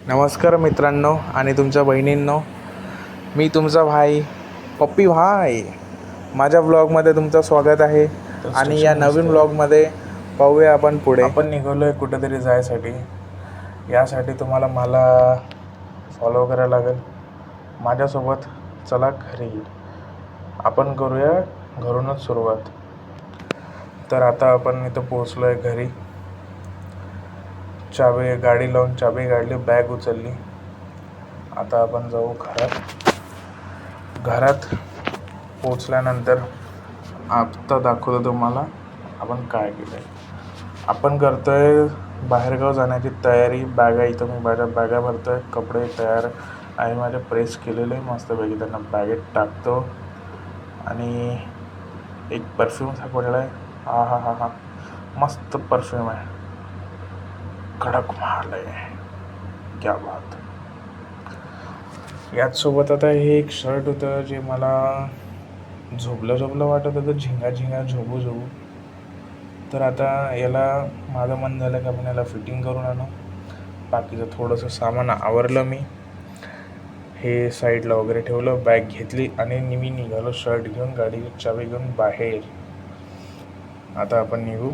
नमस्कार मित्रांनो आणि तुमच्या बहिणींनो, मी तुमचा भाई पप्पी भाई. माझ्या ब्लॉगमध्ये तुमचं स्वागत आहे. आणि या नवीन ब्लॉगमध्ये पाहूया आपण पुढे. आपण निघालो आहे कुठेतरी जायसाठी. यासाठी तुम्हाला मला फॉलो करायला लागेल माझ्यासोबत. चला घरी आपण करूया घरूनच सुरुवात. तर आता आपण इथं पोहोचलो आहे घरी. चावी गाडी लावून चावी काढली, बॅग उचलली. आता आपण जाऊ घरात. घरात पोचल्यानंतर आता दाखवतो तुम्हाला आपण काय केलं आहे. आपण करतो आहे बाहेरगाव जाण्याची तयारी. बॅगा इथं मी माझ्या बॅगा भरतो आहे. कपडे तयार आहे माझे, प्रेस केलेले मस्तपैकी. त्यांना बॅगेत टाकतो आणि एक परफ्यूम सापडला आहे. हा मस्त परफ्यूम आहे, कडक माल आहे, क्या बात. याचसोबत आता हे एक शर्ट होतं जे मला झोपलं वाटत होतं, झिंगा झोबू. तर आता याला माझं मन झालं की आपण याला फिटिंग करून आणू. बाकीचं थोडंसं सामान आवरलं मी, हे साईडला वगैरे ठेवलं, बॅग घेतली आणि मी निघालो शर्ट घेऊन, गाडीची चावी घेऊन बाहेर. आता आपण निघू.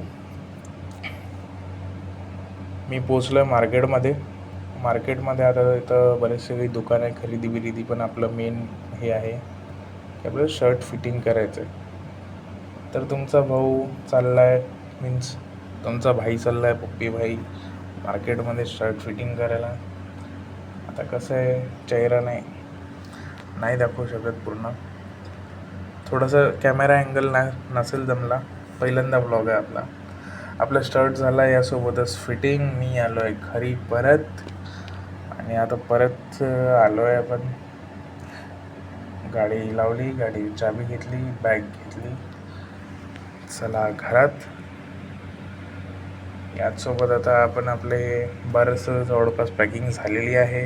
मी पोचलो आहे मार्केटमध्ये. आता इथं बरेचसे काही दुकान आहे, खरेदी बिरेदी. पण आपलं मेन हे आहे की आपलं शर्ट फिटिंग करायचं आहे. तर तुमचा भाऊ चालला आहे, मीन्स तुमचा भाई चालला आहे, पप्पी भाई, मार्केटमध्ये शर्ट फिटिंग करायला. आता कसं आहे, चेहरा नाही दाखवू शकत पूर्ण. थोडंसं कॅमेरा अँगल नसेल जमला. पहिल्यांदा ब्लॉग आहे आपला स्टार्ट झाला यासोबतच फिटिंग. मी आलो आहे घरी परत आणि आता परत आलो आहे आपण. गाडी लावली, गाडी चाबी घेतली, बॅग घेतली, चला घरात. याचसोबत आता आपण आपले बरंचसं जवळपास पॅकिंग झालेली आहे.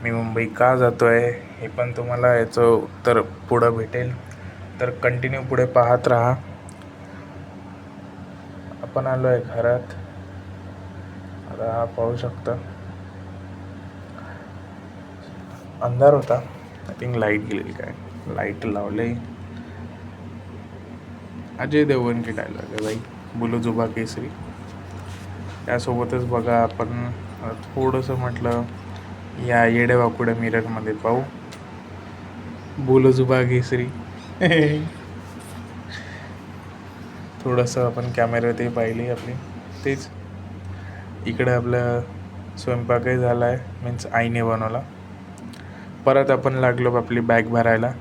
मी मुंबई का जातो आहे हे पण तुम्हाला याचं उत्तर पुढं भेटेल, तर कंटिन्यू पुढे पाहत राहा. आपण आलो आहे घरात. आता हा पाहू शकता, अंधार होता. आय थिंक लाईट गेलेली. काय लाईट लावले. अजय देवगणची डायलॉग आहे भाई, बोलो जुबा केसरी. त्यासोबतच बघा आपण थोडंसं म्हटलं या येड्या वाकुड्या मिररमध्ये पाहू, बोलो जुबा केसरी. थोडंसं आपण कॅमेऱ्यातही पाहिली आपली. तेच इकडे आपलं स्वयंपाकही झाला आहे, मीन्स आईने बनवला. परत आपण लागलो आपली बॅग भरायला,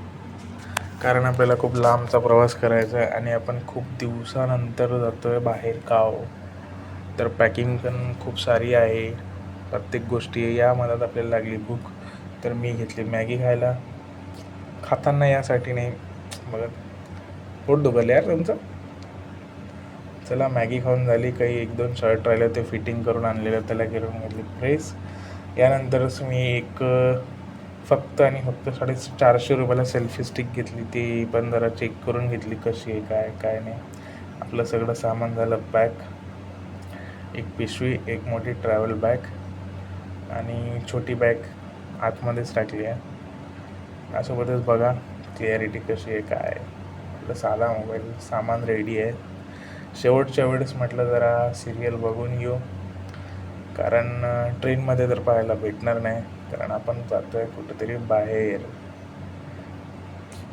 कारण आपल्याला खूप लांबचा प्रवास करायचा आहे आणि आपण खूप दिवसानंतर जातो आहे बाहेर गाव. तर पॅकिंग पण खूप सारी आहे, प्रत्येक गोष्टी. या मधात आपल्याला लागली भूक, तर मी घेतली मॅगी खायला. खाताना यासाठी नाही बघत, पोट दुखलं यार तुमचं. चला मॅगी खाऊन झाली. काही 1-2 शर्ट राहिले ते फिटिंग करून आणलेलं, त्याला करून घेतली प्रेस. यानंतरच मी एक फक्त 450 रुपयाला सेल्फी स्टिक घेतली. ती पण जरा चेक करून घेतली कशी आहे, काय नाही. आपलं सगळं सामान झालं पॅक. एक पिशवी, एक मोठी ट्रॅव्हल बॅग आणि छोटी बॅग आतमध्येच टाकली आहे. यासोबतच बघा क्लिअरिटी कशी आहे, काय. आपलं साधा मोबाईल सामान रेडी आहे. शेवटच्या वेळेस म्हटलं जरा सिरियल बघून घेऊ, कारण ट्रेनमध्ये तर पाहायला भेटणार नाही, कारण आपण जातो आहे कुठेतरी बाहेर.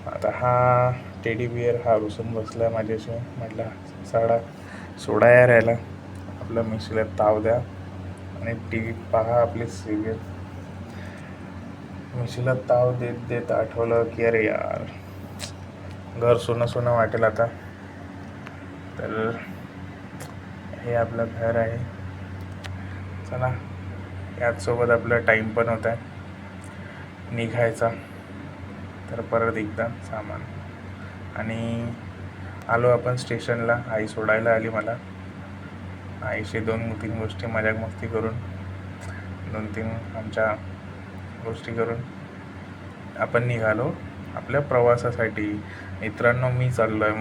आता हा टेडी बिअर हा रुसून बसला आहे माझ्याशी. म्हटलं सोडा या राहायला, आपल्या मिशीला ताव द्या आणि टी व्ही पहा आपली सिरियल. मिशीला ताव देत आठवलं की अरे यार, घर सोनं वाटेल आता. तर हे आपलं घर आहे. चला, याचसोबत आपला टाईम पण होता आहे निघायचा. तर परत एकदा सामान आणि आलो आपण स्टेशनला. आई सोडायला आली मला. आईशी 2-3 गोष्टी मजाक मस्ती करून, 2-3 आमच्या गोष्टी करून आपण निघालो आपल्या प्रवासासाठी. मित्रांनो, मी चाललो आहे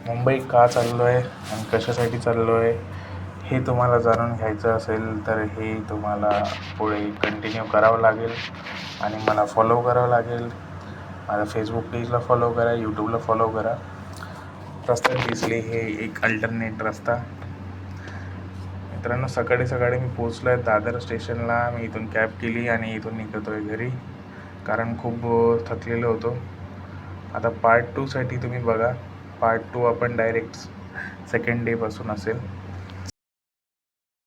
मुंबई का चाललो आहे आणि कशासाठी चाललो आहे हे तुम्हाला जाणून घ्यायचं असेल तर हे तुम्हाला पुढे कंटिन्यू करावं लागेल आणि मला फॉलो करावं लागेल. माझ्या फेसबुक पेजला फॉलो करा, यूट्यूबला फॉलो करा. रस्त्यात दिसले हे एक अल्टरनेट रस्ता. मित्रांनो, सकाळी सकाळी मी पोचलो आहे दादर स्टेशनला. मी इथून कॅब केली आणि इथून निघतो आहे घरी, कारण खूप थकलेलो होतो. आता पार्ट 2साठी तुम्ही बघा. पार्ट 2 आपण डायरेक्ट सेकंड डेपासून असेल.